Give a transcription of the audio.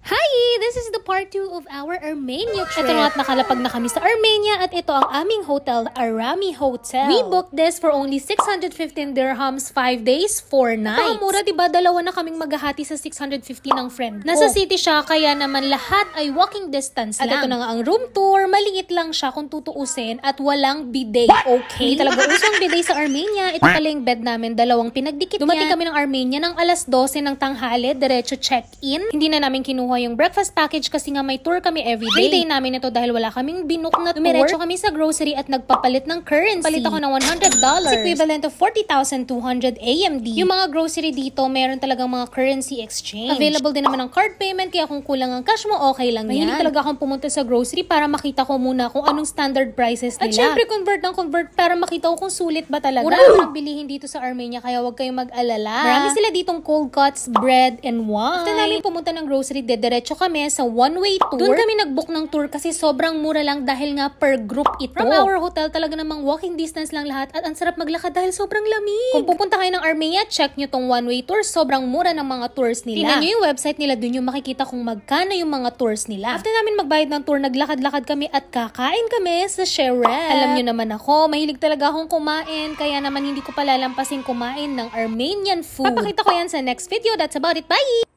Hi! This is the part 2 of our Armenia trip. Ito nga at nakalapag na kami sa Armenia at ito ang aming hotel, Arami Hotel. We booked this for only 615 dirhams, 5 days, 4 nights. Mura, diba? Dalawa na kaming maghahati sa 650 ng friend ko. Nasa city siya, kaya naman lahat ay walking distance lang. At ito na nga ang room tour. Maliit lang siya kung tutuusin at walang bidet. Okay? Hindi talaga usong bidet sa Armenia. Ito pala yung bed namin, dalawang pinagdikit niya. Dumating kami ng Armenia ng alas 12 ng tanghali, diretso check-in. Hindi na namin kinuha yung breakfast package kasi nga may tour kami everyday. Holiday namin ito dahil wala kaming binook na tour. Dumiretso kami sa grocery at nagpapalit ng currency. Palit ako ng $100. Equivalent of 40,200 AMD. Yung mga grocery dito, meron talagang mga currency exchange. Available din naman ng card payment, kaya kung kulang ang cash mo, okay lang yan. Mahilig talaga akong pumunta sa grocery para makita ko muna kung anong standard prices nila. At syempre, convert para makita ko kung sulit ba talaga. Mura lang bilihin dito sa Armenia, kaya huwag kayong mag-alala. Marami sila ditong cold cuts, bread, and wine. After namin pumunta ng grocery, diretso kami sa one-way tour. Doon kami nag-book ng tour kasi sobrang mura lang dahil nga per group ito. From our hotel, talaga namang walking distance lang lahat at ang sarap maglakad dahil sobrang lamig. Kung pupunta kayo ng Armenia, check nyo tong one-way tour. Sobrang mura ng mga tours nila. Tingnan nyo yung website nila, doon yung makikita kung magkano yung mga tours nila. After namin magbayad ng tour, naglakad-lakad kami at kakain kami sa Sheref. Alam nyo naman ako, mahilig talaga akong kumain, kaya naman hindi ko palalampasin kumain ng Armenian food. Papakita ko yan sa next video. That's about it. Bye!